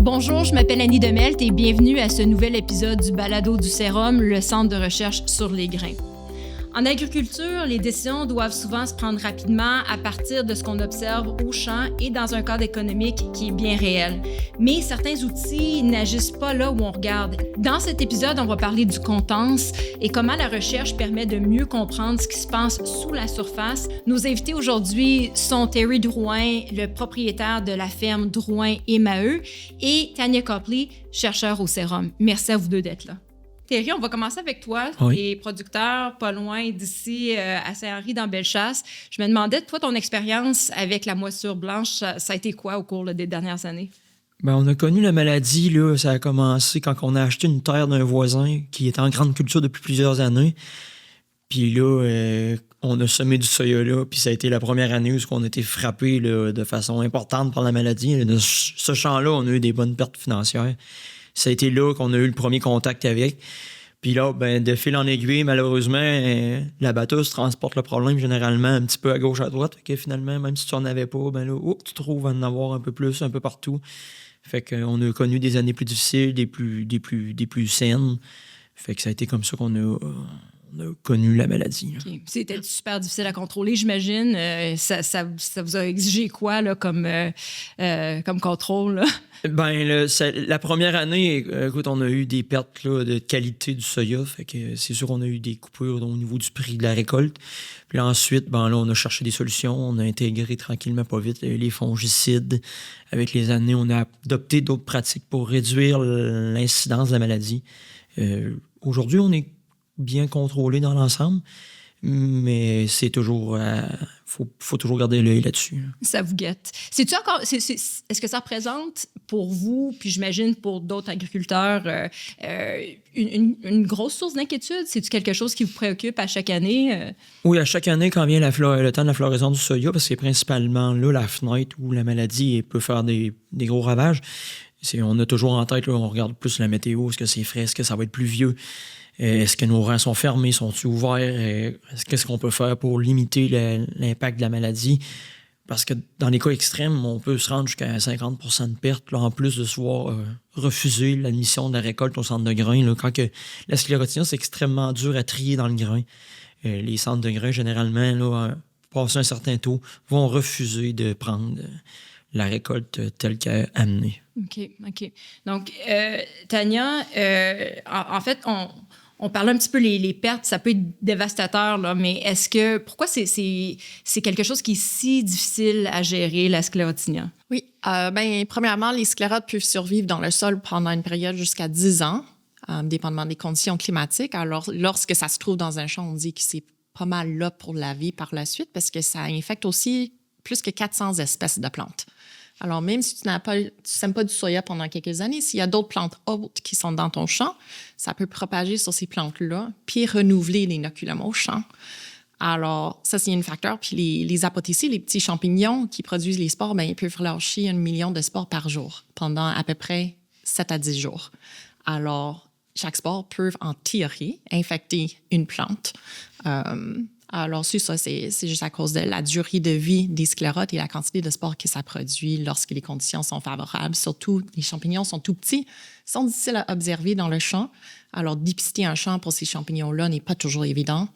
Bonjour, je m'appelle Annie Demelt et bienvenue à ce nouvel épisode du Balado du Sérum, le centre de recherche sur les grains. En agriculture, les décisions doivent souvent se prendre rapidement à partir de ce qu'on observe au champ et dans un cadre économique qui est bien réel. Mais certains outils n'agissent pas là où on regarde. Dans cet épisode, on va parler du contence et comment la recherche permet de mieux comprendre ce qui se passe sous la surface. Nos invités aujourd'hui sont Terry Drouin, le propriétaire de la ferme Drouin et Maheu, et Tania Copley, chercheur au Sérum. Merci à vous deux d'être là. Terry, on va commencer avec toi. Oui. Tu es producteur pas loin d'ici, à Saint-Henri, dans Bellechasse. Je me demandais, toi, ton expérience avec la moisissure blanche, ça a été quoi au cours des dernières années? Ben, on a connu la maladie, là, ça a commencé quand on a acheté une terre d'un voisin qui était en grande culture depuis plusieurs années. Puis là, on a semé du soya là, puis ça a été la première année où on a été frappé là, de façon importante par la maladie. De ce champ-là, on a eu des bonnes pertes financières. Ça a été là qu'on a eu le premier contact avec. Puis là, ben, de fil en aiguille, malheureusement, la batteuse transporte le problème généralement un petit peu à gauche, à droite. Fait que finalement, même si tu n'en avais pas, ben là, tu trouves à en avoir un peu plus, un peu partout. Fait qu'on a connu des années plus difficiles, des plus saines. Fait que ça a été comme ça qu'on a connu la maladie. Okay. C'était super difficile à contrôler, j'imagine. Ça vous a exigé quoi là, comme contrôle? Là? Ben, la première année, écoute, on a eu des pertes là, de qualité du soya. Fait que c'est sûr qu'on a eu des coupures au niveau du prix de la récolte. Puis ensuite, ben, là, on a cherché des solutions. On a intégré tranquillement, pas vite, les fongicides. Avec les années, on a adopté d'autres pratiques pour réduire l'incidence de la maladie. Aujourd'hui, on est bien contrôlé dans l'ensemble, mais c'est toujours... faut toujours garder l'œil là-dessus. Ça vous guette. C'est-tu encore... est-ce que ça représente pour vous, puis j'imagine pour d'autres agriculteurs, une grosse source d'inquiétude? C'est-tu quelque chose qui vous préoccupe à chaque année? Oui, à chaque année, quand vient le temps de la floraison du soya, parce que c'est principalement là la fenêtre où la maladie peut faire des gros ravages. On a toujours en tête, là, on regarde plus la météo, est-ce que c'est frais, est-ce que ça va être pluvieux? Est-ce que nos rangs sont fermés, sont-ils ouverts? Qu'est-ce qu'on peut faire pour limiter l'impact de la maladie? Parce que dans les cas extrêmes, on peut se rendre jusqu'à 50% de perte, là, en plus de se voir refuser l'admission de la récolte au centre de grain. Là, quand que la sclérotinia, c'est extrêmement dur à trier dans le grain. Les centres de grain, généralement, là, passé un certain taux, vont refuser de prendre la récolte telle qu'elle est amenée. OK. Donc, Tania, en fait, on parle un petit peu les pertes, ça peut être dévastateur, là, mais pourquoi c'est quelque chose qui est si difficile à gérer, la sclérotinia? Oui, premièrement, les sclérotes peuvent survivre dans le sol pendant une période jusqu'à 10 ans, dépendamment des conditions climatiques. Alors, lorsque ça se trouve dans un champ, on dit que c'est pas mal là pour la vie par la suite parce que ça infecte aussi plus que 400 espèces de plantes. Alors, même si tu sèmes pas du soya pendant quelques années, s'il y a d'autres plantes hautes qui sont dans ton champ, ça peut propager sur ces plantes-là, puis renouveler l'inoculum au champ. Alors, ça, c'est un facteur. Puis les apotécies, les petits champignons qui produisent les spores, ils peuvent relâcher 1 million de spores par jour pendant à peu près 7 à 10 jours. Alors, chaque spore peut, en théorie, infecter une plante. Alors, ça, c'est juste à cause de la durée de vie des sclérotes et la quantité de spores que ça produit lorsque les conditions sont favorables. Surtout, les champignons sont tout petits, sont difficiles à observer dans le champ. Alors, dépister un champ pour ces champignons-là n'est pas toujours évident.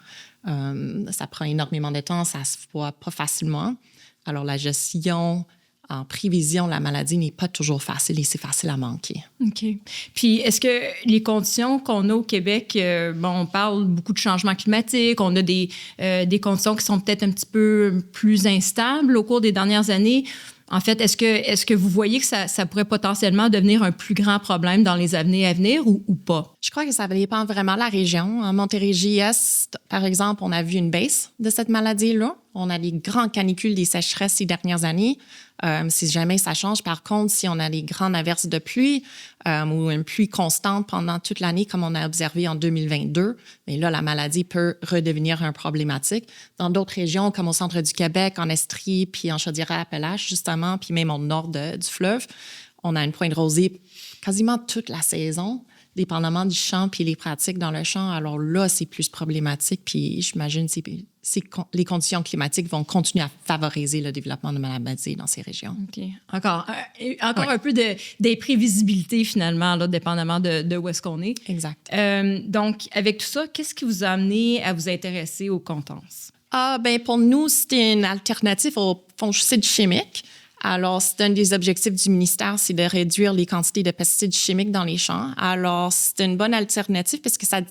Ça prend énormément de temps, ça se voit pas facilement. Alors, la gestion en prévision, la maladie n'est pas toujours facile et c'est facile à manquer. OK. Puis, est-ce que les conditions qu'on a au Québec, on parle beaucoup de changements climatiques, on a des conditions qui sont peut-être un petit peu plus instables au cours des dernières années. En fait, est-ce que vous voyez que ça pourrait potentiellement devenir un plus grand problème dans les années à venir ou pas? Je crois que ça dépend vraiment de la région. En Montérégie-Est, par exemple, on a vu une baisse de cette maladie-là. On a des grandes canicules, des sécheresses ces dernières années. Si jamais ça change, par contre, si on a des grandes averses de pluie ou une pluie constante pendant toute l'année, comme on a observé en 2022, mais là, la maladie peut redevenir un problématique. Dans d'autres régions, comme au centre du Québec, en Estrie, puis en Chaudière-Appalaches, justement, puis même au nord du fleuve, on a une pointe rosée quasiment toute la saison. dépendamment du champ puis les pratiques dans le champ, alors là, c'est plus problématique. Puis j'imagine que les conditions climatiques vont continuer à favoriser le développement de maladies dans ces régions. OK. Encore un peu d'imprévisibilité, finalement, là, dépendamment de où est-ce qu'on est. Exact. Donc, avec tout ça, qu'est-ce qui vous a amené à vous intéresser aux contences? Pour nous, c'était une alternative aux fongicides chimiques. Alors, c'est un des objectifs du ministère, c'est de réduire les quantités de pesticides chimiques dans les champs. Alors, c'est une bonne alternative parce que ça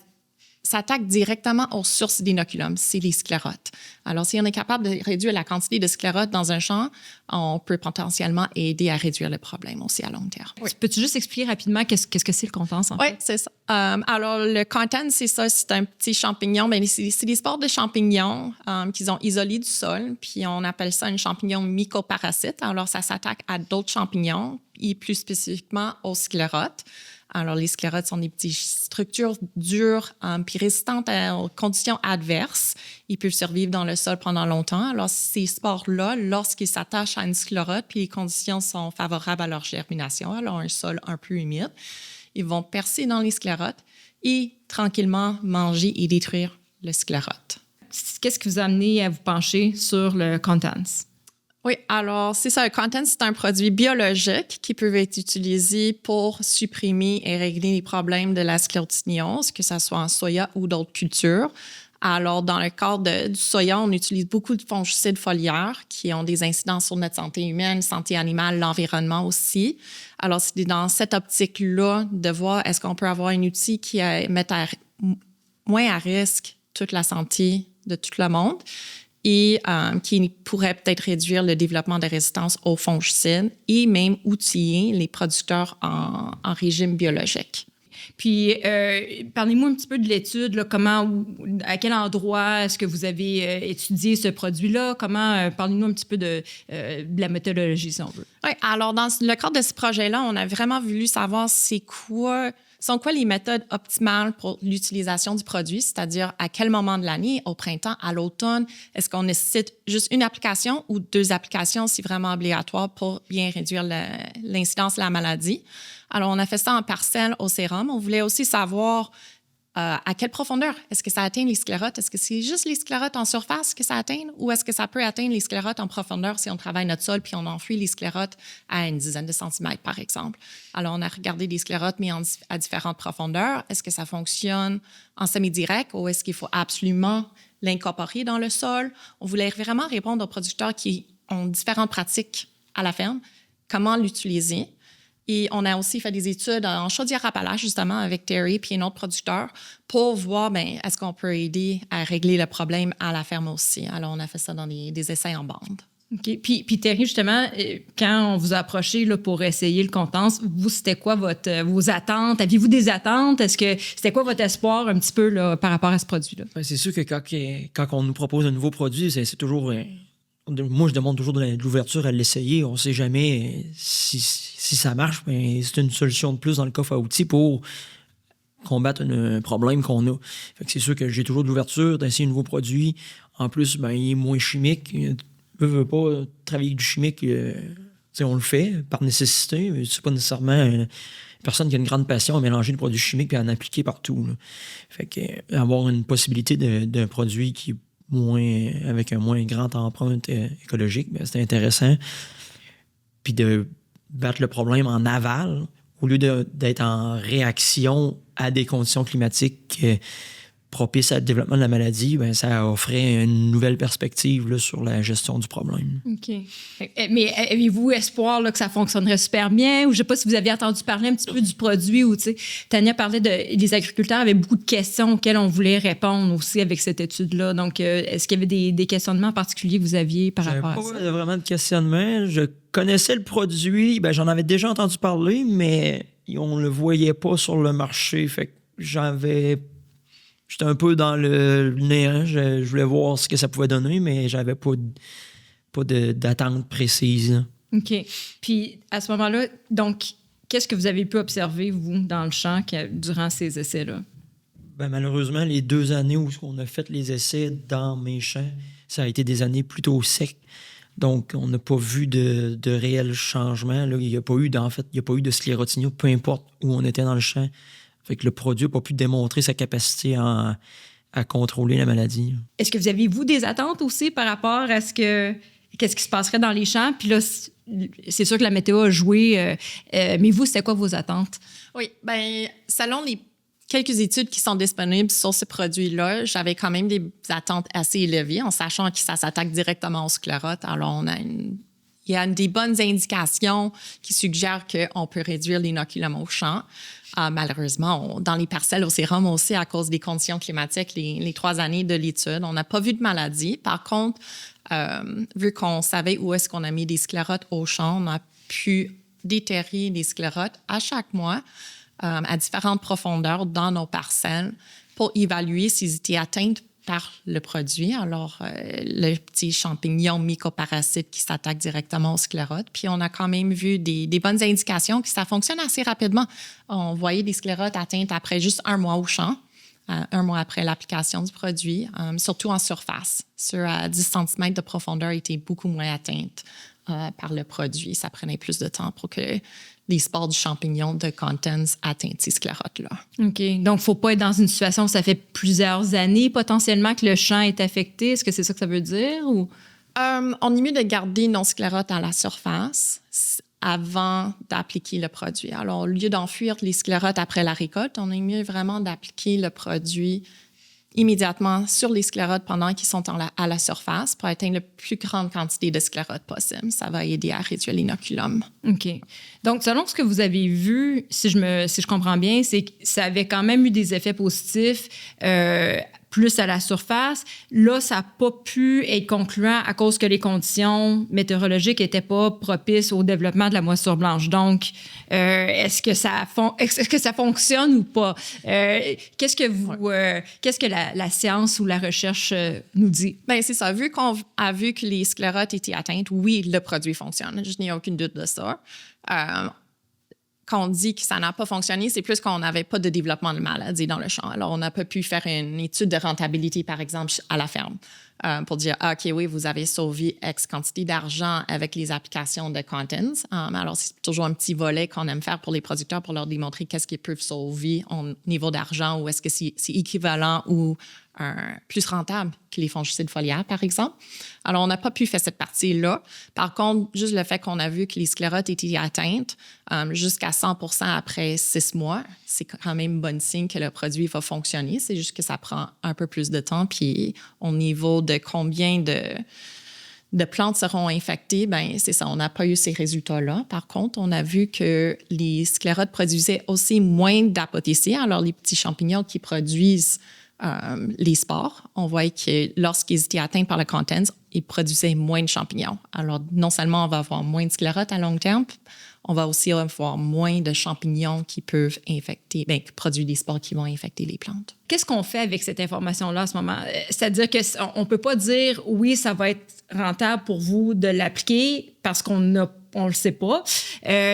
s'attaque directement aux sources d'inoculum, c'est les sclérotes. Alors, si on est capable de réduire la quantité de sclérotes dans un champ, on peut potentiellement aider à réduire le problème aussi à long terme. Oui. Peux-tu juste expliquer rapidement qu'est-ce que c'est le contence, en fait? Oui, c'est ça. Alors, le contense, c'est ça, c'est un petit champignon. Bien, c'est des spores de champignons qu'ils ont isolés du sol, puis on appelle ça un champignon mycoparasite. Alors, ça s'attaque à d'autres champignons, et plus spécifiquement aux sclérotes. Alors, les sclérotes sont des petites structures dures puis résistantes aux conditions adverses. Ils peuvent survivre dans le sol pendant longtemps. Alors, ces spores-là, lorsqu'ils s'attachent à une sclérote puis les conditions sont favorables à leur germination, alors un sol un peu humide, ils vont percer dans les sclérotes et tranquillement manger et détruire le sclérote. Qu'est-ce qui vous a amené à vous pencher sur le contence? Oui, alors c'est ça. Le contense, c'est un produit biologique qui peut être utilisé pour supprimer et régler les problèmes de la sclérotignose, que ce soit en soya ou d'autres cultures. Alors, dans le cadre du soya, on utilise beaucoup de fongicides foliaires qui ont des incidences sur notre santé humaine, santé animale, l'environnement aussi. Alors, c'est dans cette optique-là de voir est-ce qu'on peut avoir un outil qui met moins à risque toute la santé de tout le monde et qui pourrait peut-être réduire le développement de résistance aux fongicides et même outiller les producteurs en régime biologique. Puis, parlez-moi un petit peu de l'étude, là, à quel endroit est-ce que vous avez étudié ce produit-là? Parlez-nous un petit peu de la méthodologie, si on veut. Oui, alors dans le cadre de ce projet-là, on a vraiment voulu savoir sont quoi les méthodes optimales pour l'utilisation du produit, c'est-à-dire à quel moment de l'année, au printemps, à l'automne, est-ce qu'on nécessite juste une application ou 2 applications si vraiment obligatoire pour bien réduire l'incidence de la maladie. Alors, on a fait ça en parcelle au sérum. On voulait aussi savoir à quelle profondeur est-ce que ça atteint les sclérotes? Est-ce que c'est juste les sclérotes en surface que ça atteint ou est-ce que ça peut atteindre les sclérotes en profondeur si on travaille notre sol puis on enfouit les sclérotes à une dizaine de centimètres, par exemple? Alors, on a regardé les sclérotes mais à différentes profondeurs. Est-ce que ça fonctionne en semi-direct ou est-ce qu'il faut absolument l'incorporer dans le sol? On voulait vraiment répondre aux producteurs qui ont différentes pratiques à la ferme, comment l'utiliser. Et on a aussi fait des études en Chaudière-Appalaches, justement, avec Terry puis un autre producteur, pour voir, est-ce qu'on peut aider à régler le problème à la ferme aussi. Alors, on a fait ça dans des essais en bande. OK. Puis Terry, justement, quand on vous a approché là, pour essayer le contence, vous, c'était quoi vos attentes? Aviez-vous des attentes? C'était quoi votre espoir un petit peu là, par rapport à ce produit-là? Ben, c'est sûr que quand on nous propose un nouveau produit, c'est toujours... Moi, je demande toujours de l'ouverture à l'essayer. On ne sait jamais si ça marche. Mais c'est une solution de plus dans le coffre à outils pour combattre un problème qu'on a. Fait que c'est sûr que j'ai toujours de l'ouverture d'essayer un nouveau produit. En plus, il est moins chimique. Je veux pas travailler avec du chimique. On le fait par nécessité. Mais c'est pas nécessairement une personne qui a une grande passion à mélanger le produit chimique et à en appliquer partout. Là. Fait que avoir une possibilité d'un produit qui avec un moins grande empreinte écologique, c'est intéressant. Puis de battre le problème en aval, au lieu d'être en réaction à des conditions climatiques propices au développement de la maladie, ça offrait une nouvelle perspective là, sur la gestion du problème. OK. Mais avez-vous espoir là, que ça fonctionnerait super bien? Ou je ne sais pas si vous aviez entendu parler un petit peu du produit ou, tu sais, Tania parlait les agriculteurs avaient beaucoup de questions auxquelles on voulait répondre aussi avec cette étude-là. Donc, est-ce qu'il y avait des questionnements particuliers que vous aviez par rapport à ça? J'avais pas vraiment de questionnement. Je connaissais le produit. J'en avais déjà entendu parler, mais on ne le voyait pas sur le marché. Fait que j'étais un peu dans le néant. Je voulais voir ce que ça pouvait donner, mais j'avais pas d'attente précise. OK. Puis, à ce moment-là, donc, qu'est-ce que vous avez pu observer, vous, dans le champ durant ces essais-là? Malheureusement, les 2 années où on a fait les essais dans mes champs, ça a été des années plutôt secs. Donc, on n'a pas vu de réel changement. Là. Il n'y a pas eu de sclérotinie, peu importe où on était dans le champ. Fait que le produit n'a pas pu démontrer sa capacité à contrôler la maladie. Est-ce que vous avez, vous, des attentes aussi par rapport à qu'est-ce qui se passerait dans les champs? Puis là, c'est sûr que la météo a joué, mais vous, c'était quoi vos attentes? Oui, bien, selon les quelques études qui sont disponibles sur ce produit-là, j'avais quand même des attentes assez élevées, en sachant que ça s'attaque directement aux sclérotes. Alors, il y a des bonnes indications qui suggèrent qu'on peut réduire l'inoculum au champ. Malheureusement, dans les parcelles au sérum aussi, à cause des conditions climatiques, les 3 années de l'étude, on n'a pas vu de maladie. Par contre, vu qu'on savait où est-ce qu'on a mis des sclérotes au champ, on a pu déterrer des sclérotes à chaque mois à différentes profondeurs dans nos parcelles pour évaluer s'ils étaient atteints par le produit. Alors, le petit champignon mycoparasite qui s'attaque directement aux sclérotes. Puis, on a quand même vu des bonnes indications que ça fonctionne assez rapidement. On voyait des sclérotes atteintes après juste 1 mois au champ, 1 mois après l'application du produit, surtout en surface. Sur 10 cm de profondeur, étaient beaucoup moins atteintes par le produit. Ça prenait plus de temps pour que les spores du champignon de Contents atteignent ces sclérotes-là. OK. Donc, il ne faut pas être dans une situation où ça fait plusieurs années potentiellement que le champ est affecté. Est-ce que c'est ça que ça veut dire? Ou? On est mieux de garder nos sclérotes à la surface avant d'appliquer le produit. Alors, au lieu d'enfuir les sclérotes après la récolte, on est mieux vraiment d'appliquer le produit immédiatement sur les sclérotes pendant qu'ils sont à la surface pour atteindre la plus grande quantité de sclérotes possible. Ça va aider à réduire l'inoculum. OK. Donc, selon ce que vous avez vu, si je comprends bien, c'est que ça avait quand même eu des effets positifs plus à la surface. Là, ça n'a pas pu être concluant à cause que les conditions météorologiques n'étaient pas propices au développement de la moisissure blanche. Donc, est-ce que ça fonctionne ou pas? Qu'est-ce que la science ou la recherche nous dit? Bien, c'est ça. Vu qu'on a vu que les sclérotes étaient atteintes, oui, le produit fonctionne. Je n'ai aucun doute de ça. Quand on dit que ça n'a pas fonctionné, c'est plus qu'on n'avait pas de développement de maladie dans le champ. Alors, on n'a pas pu faire une étude de rentabilité, par exemple, à la ferme pour dire, OK, oui, vous avez sauvé X quantité d'argent avec les applications de Contents. Alors, c'est toujours un petit volet qu'on aime faire pour les producteurs pour leur démontrer qu'est-ce qu'ils peuvent sauver au niveau d'argent ou est-ce que c'est équivalent ou plus rentable que les fongicides foliaires, par exemple. Alors, on n'a pas pu faire cette partie-là. Par contre, juste le fait qu'on a vu que les sclérotes étaient atteintes jusqu'à 100% après 6 mois, c'est quand même bon signe que le produit va fonctionner. C'est juste que ça prend un peu plus de temps. Puis, au niveau de combien de plantes seront infectées, bien, c'est ça, on n'a pas eu ces résultats-là. Par contre, on a vu que les sclérotes produisaient aussi moins d'apothécies. Alors, les petits champignons qui produisent les spores, on voit que lorsqu'ils étaient atteints par le Contents, ils produisaient moins de champignons. Alors, non seulement on va avoir moins de sclérotes à long terme, on va aussi avoir moins de champignons qui peuvent infecter, qui produisent des spores qui vont infecter les plantes. Qu'est-ce qu'on fait avec cette information-là en ce moment? C'est-à-dire qu'on ne peut pas dire, oui, ça va être rentable pour vous de l'appliquer parce qu'on ne le sait pas.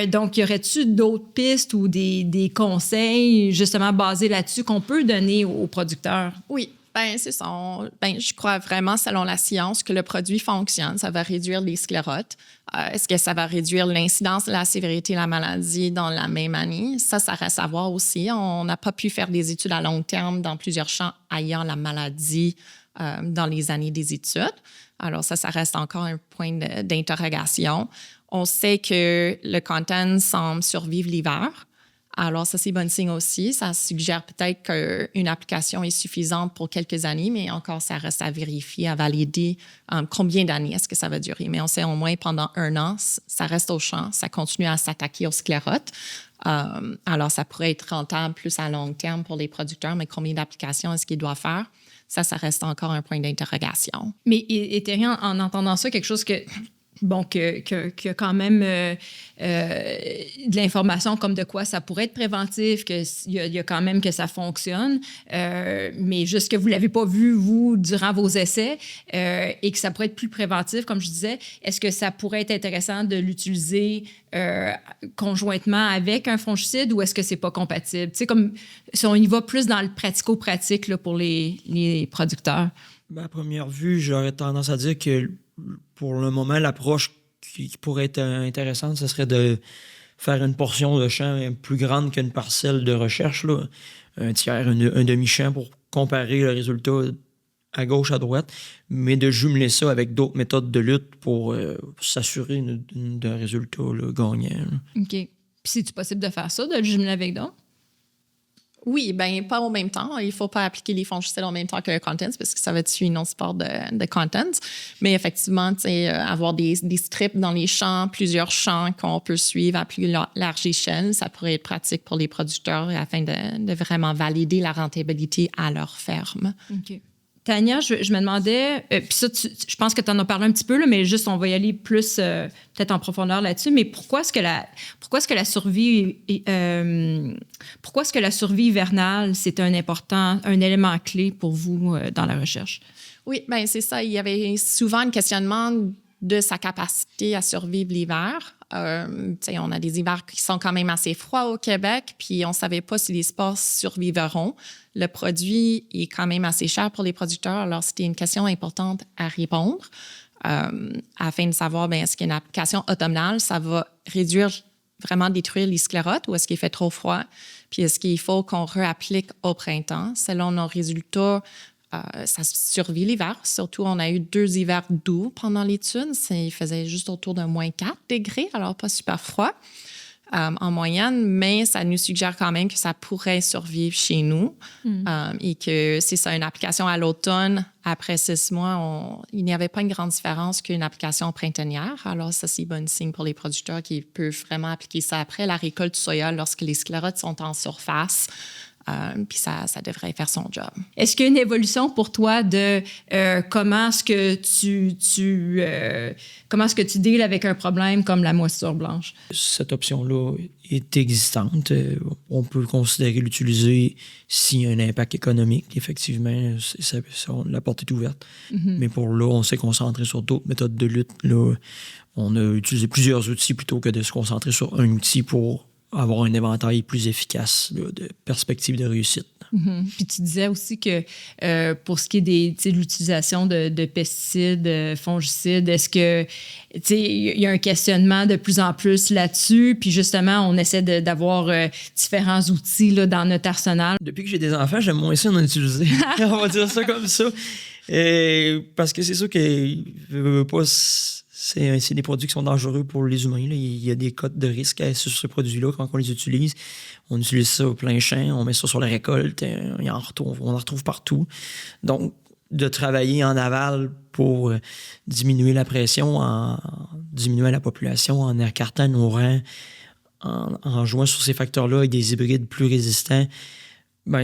Donc, y aurait-il d'autres pistes ou des conseils justement basés là-dessus qu'on peut donner aux producteurs? Oui. Bien, c'est ça. Je crois vraiment, selon la science, que le produit fonctionne. Ça va réduire les sclérotes. Est-ce que ça va réduire l'incidence, la sévérité de la maladie dans la même année? Ça reste à voir aussi. On n'a pas pu faire des études à long terme dans plusieurs champs ayant la maladie dans les années des études. Alors, ça reste encore un point d'interrogation. On sait que le Contents semble survivre l'hiver. Alors, ça, c'est bon signe aussi. Ça suggère peut-être qu'une application est suffisante pour quelques années, mais encore, ça reste à vérifier, à valider combien d'années est-ce que ça va durer. Mais on sait au moins pendant 1 an, ça reste au champ, ça continue à s'attaquer aux sclérotes. Alors, ça pourrait être rentable plus à long terme pour les producteurs, mais combien d'applications est-ce qu'ils doivent faire? Ça reste encore un point d'interrogation. Mais Thierry, en entendant ça, quelque chose que quand même de l'information comme de quoi ça pourrait être préventif, qu'il y a quand même que ça fonctionne, mais juste que vous ne l'avez pas vu, vous, durant vos essais, et que ça pourrait être plus préventif, comme je disais, est-ce que ça pourrait être intéressant de l'utiliser conjointement avec un fongicide ou est-ce que c'est pas compatible? Tu sais, comme si on y va plus dans le pratico-pratique là, pour les producteurs. Ben, à première vue, j'aurais tendance à dire que pour le moment, l'approche qui pourrait être intéressante, ce serait de faire une portion de champ plus grande qu'une parcelle de recherche, là, un tiers, un demi-champ pour comparer le résultat à gauche, à droite, mais de jumeler ça avec d'autres méthodes de lutte pour s'assurer d'un résultat là, gagnant. Là. OK. Puis c'est-tu possible de faire ça, de le jumeler avec d'autres? Oui, bien, pas au même temps. Il ne faut pas appliquer les fongicides en même temps que le contents parce que ça va tuer non sport de contents. Mais effectivement, avoir des strips dans les champs, plusieurs champs qu'on peut suivre à plus large échelle, ça pourrait être pratique pour les producteurs afin de vraiment valider la rentabilité à leur ferme. OK. Tania, je me demandais, puis ça, je pense que tu en as parlé un petit peu, là, mais juste, on va y aller plus peut-être en profondeur là-dessus, mais pourquoi est-ce que la survie hivernale, c'est un élément clé pour vous dans la recherche? Oui, bien, c'est ça. Il y avait souvent un questionnement de sa capacité à survivre l'hiver. On a des hivers qui sont quand même assez froids au Québec, puis on ne savait pas si les sports survivront. Le produit est quand même assez cher pour les producteurs, alors c'était une question importante à répondre afin de savoir, est-ce qu'une application automnale, ça va vraiment détruire les sclérotes ou est-ce qu'il fait trop froid? Puis est-ce qu'il faut qu'on réapplique au printemps? Selon nos résultats, ça survit l'hiver. Surtout, on a eu 2 hivers doux pendant l'étude. Il faisait juste autour de moins 4 degrés, alors pas super froid en moyenne, mais ça nous suggère quand même que ça pourrait survivre chez nous et que c'est ça, une application à l'automne, après 6 mois, il n'y avait pas une grande différence qu'une application printanière. Alors ça, c'est bon signe pour les producteurs qui peuvent vraiment appliquer ça après la récolte du soya lorsque les sclérotes sont en surface. Puis ça devrait faire son job. Est-ce qu'il y a une évolution pour toi de comment est-ce que tu deals avec un problème comme la moisissure blanche? Cette option-là est existante. On peut considérer l'utiliser s'il y a un impact économique. Effectivement, la porte est ouverte. Mm-hmm. Mais pour là, on s'est concentré sur d'autres méthodes de lutte. Là, on a utilisé plusieurs outils plutôt que de se concentrer sur un outil pour avoir un éventail plus efficace là, de perspectives de réussite. Mm-hmm. Puis tu disais aussi que pour ce qui est de l'utilisation de pesticides, fongicides, est-ce que il y a un questionnement de plus en plus là-dessus? Puis justement, on essaie d'avoir différents outils là, dans notre arsenal. Depuis que j'ai des enfants, j'aime moins ça d'en utiliser. On va dire ça comme ça. Parce que c'est sûr que pas... C'est des produits qui sont dangereux pour les humains. Là. Il y a des cotes de risque sur ces produits-là quand on les utilise. On utilise ça au plein champ, on met ça sur la récolte, on en retrouve partout. Donc, de travailler en aval pour diminuer la pression, diminuer la population, en écartant nos rangs, en jouant sur ces facteurs-là avec des hybrides plus résistants,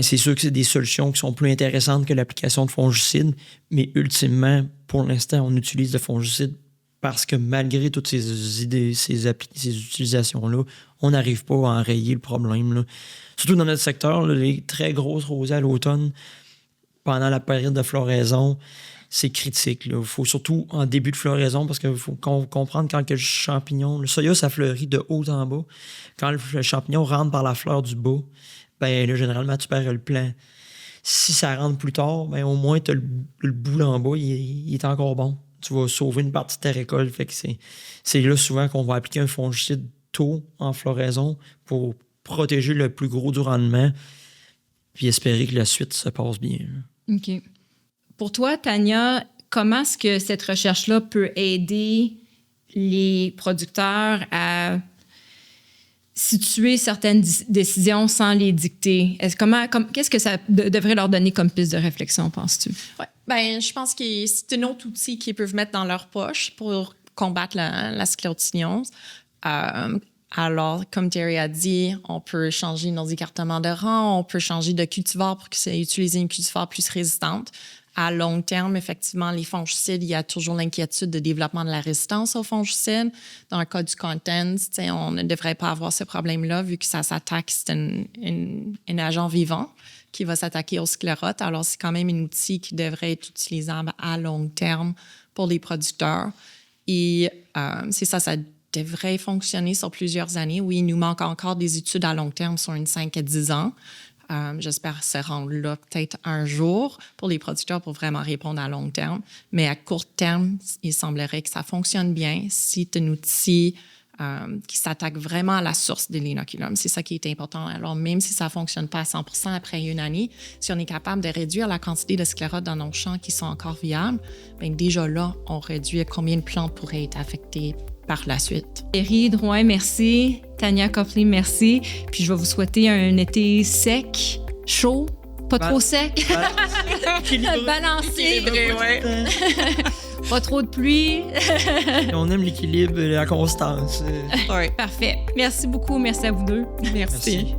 c'est sûr que c'est des solutions qui sont plus intéressantes que l'application de fongicides, mais ultimement, pour l'instant, on utilise le fongicide parce que malgré toutes ces idées, ces utilisations-là, on n'arrive pas à enrayer le problème. Là. Surtout dans notre secteur, là, les très grosses rosées à l'automne, pendant la période de floraison, c'est critique. Il faut surtout en début de floraison, parce qu'il faut comprendre quand le champignon... Le soya, ça fleurit de haut en bas. Quand le champignon rentre par la fleur du bas, là, généralement, tu perds le plant. Si ça rentre plus tard, au moins, tu as le bout en bas, il est encore bon. Tu vas sauver une partie de ta récolte. Fait que c'est là souvent qu'on va appliquer un fongicide tôt en floraison pour protéger le plus gros du rendement puis espérer que la suite se passe bien. OK. Pour toi, Tania, comment est-ce que cette recherche-là peut aider les producteurs à situer certaines décisions sans les dicter? Qu'est-ce que ça devrait leur donner comme piste de réflexion, penses-tu? Oui. Je pense que c'est un autre outil qu'ils peuvent mettre dans leur poche pour combattre la sclérotignose. Alors, comme Terry a dit, on peut changer nos écartements de rang, on peut changer de cultivar pour utiliser une cultivar plus résistante. À long terme, effectivement, les fongicides, il y a toujours l'inquiétude de développement de la résistance aux fongicides. Dans le cas du contents, on ne devrait pas avoir ce problème-là vu que ça s'attaque, c'est un agent vivant qui va s'attaquer aux sclérotes. Alors, c'est quand même un outil qui devrait être utilisable à long terme pour les producteurs. Et c'est ça devrait fonctionner sur plusieurs années. Oui, il nous manque encore des études à long terme sur 5 à 10 ans. J'espère se rendre là peut-être un jour pour les producteurs pour vraiment répondre à long terme. Mais à court terme, il semblerait que ça fonctionne bien. C'est un outil qui s'attaque vraiment à la source de l'inoculum. C'est ça qui est important. Alors, même si ça ne fonctionne pas à 100% après une année, si on est capable de réduire la quantité de sclérotes dans nos champs qui sont encore viables, bien déjà là, on réduit combien de plantes pourraient être affectées par la suite. Thierry Drouin, merci. Tania Copley, merci. Puis je vais vous souhaiter un été sec, chaud, pas trop sec, balancé, pas trop de pluie. On aime l'équilibre et la constance. Ouais. Parfait. Merci beaucoup. Merci à vous deux. Merci.